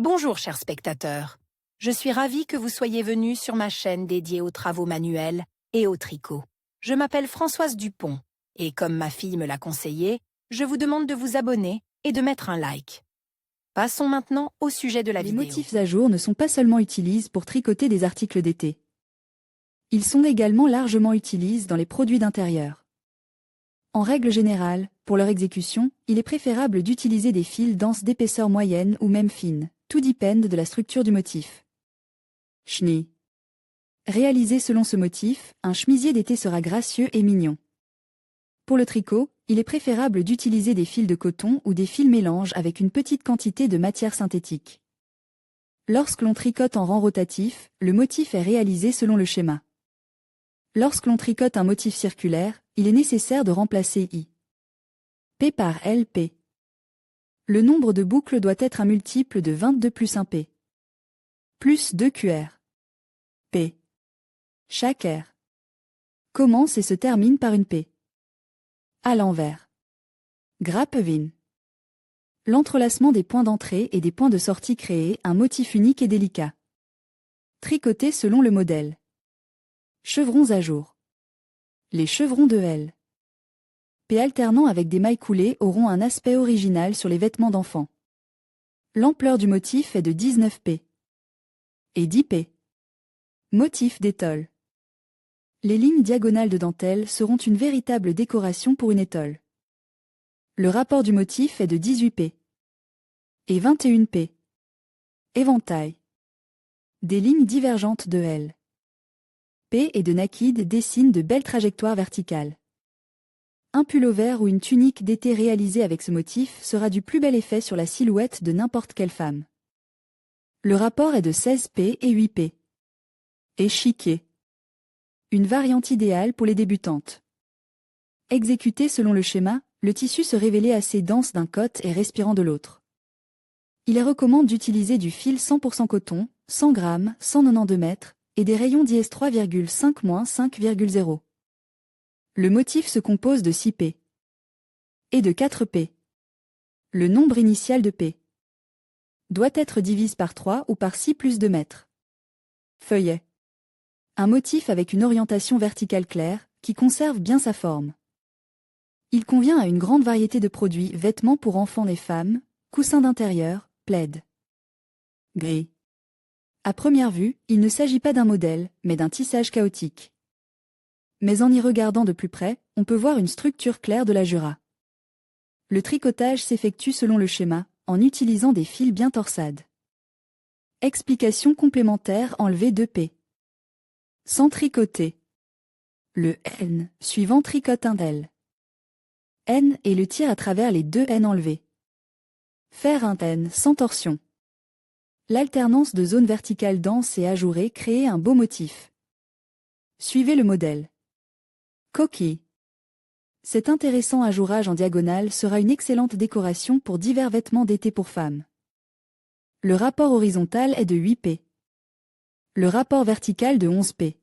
Bonjour chers spectateurs, je suis ravie que vous soyez venus sur ma chaîne dédiée aux travaux manuels et au tricot. Je m'appelle Françoise Dupont et comme ma fille me l'a conseillé, je vous demande de vous abonner et de mettre un like. Passons maintenant au sujet de la vidéo. Les motifs à jour ne sont pas seulement utilisés pour tricoter des articles d'été. Ils sont également largement utilisés dans les produits d'intérieur. En règle générale, pour leur exécution, il est préférable d'utiliser des fils denses d'épaisseur moyenne ou même fine, tout dépend de la structure du motif. Chenille. Réalisé selon ce motif, un chemisier d'été sera gracieux et mignon. Pour le tricot, il est préférable d'utiliser des fils de coton ou des fils mélanges avec une petite quantité de matière synthétique. Lorsque l'on tricote en rang rotatif, le motif est réalisé selon le schéma. Lorsque l'on tricote un motif circulaire, il est nécessaire de remplacer I. P par LP. Le nombre de boucles doit être un multiple de 22 plus 1 P. Plus 2 QR. P. Chaque R commence et se termine par une P. À l'envers. Grappevin. L'entrelacement des points d'entrée et des points de sortie crée un motif unique et délicat. Tricoté selon le modèle. Chevrons à jour. Les chevrons de L. P alternant avec des mailles coulées auront un aspect original sur les vêtements d'enfants. L'ampleur du motif est de 19 P. Et 10 P. Motif d'étole. Les lignes diagonales de dentelle seront une véritable décoration pour une étole. Le rapport du motif est de 18 P. Et 21 P. Éventail. Des lignes divergentes de L. P et de naked dessinent de belles trajectoires verticales. Un pullover ou une tunique d'été réalisée avec ce motif sera du plus bel effet sur la silhouette de n'importe quelle femme. Le rapport est de 16 P et 8 P. Échiquier. Une variante idéale pour les débutantes. Exécuté selon le schéma, le tissu se révélait assez dense d'un côté et respirant de l'autre. Il est recommandé d'utiliser du fil 100% coton, 100 g, 192 mètres, et des rayons d'IS 3,5-5,0. Le motif se compose de 6 P. Et de 4 P. Le nombre initial de P doit être divisé par 3 ou par 6 plus 2 mètres. Feuillet. Un motif avec une orientation verticale claire, qui conserve bien sa forme. Il convient à une grande variété de produits, vêtements pour enfants et femmes, coussins d'intérieur, plaids. Gris. À première vue, il ne s'agit pas d'un modèle, mais d'un tissage chaotique. Mais en y regardant de plus près, on peut voir une structure claire de la jura. Le tricotage s'effectue selon le schéma, en utilisant des fils bien torsades. Explication complémentaire enlever 2 P. Sans tricoter. Le N suivant tricote un L. N et le tire à travers les 2 N enlevés. Faire un N sans torsion. L'alternance de zones verticales denses et ajourées crée un beau motif. Suivez le modèle. Coquille. Cet intéressant ajourage en diagonale sera une excellente décoration pour divers vêtements d'été pour femmes. Le rapport horizontal est de 8 P. Le rapport vertical de 11 P.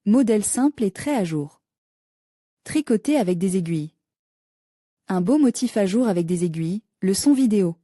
Modèle simple et très à jour. Tricoté avec des aiguilles. Un beau motif à jour avec des aiguilles, leçon vidéo.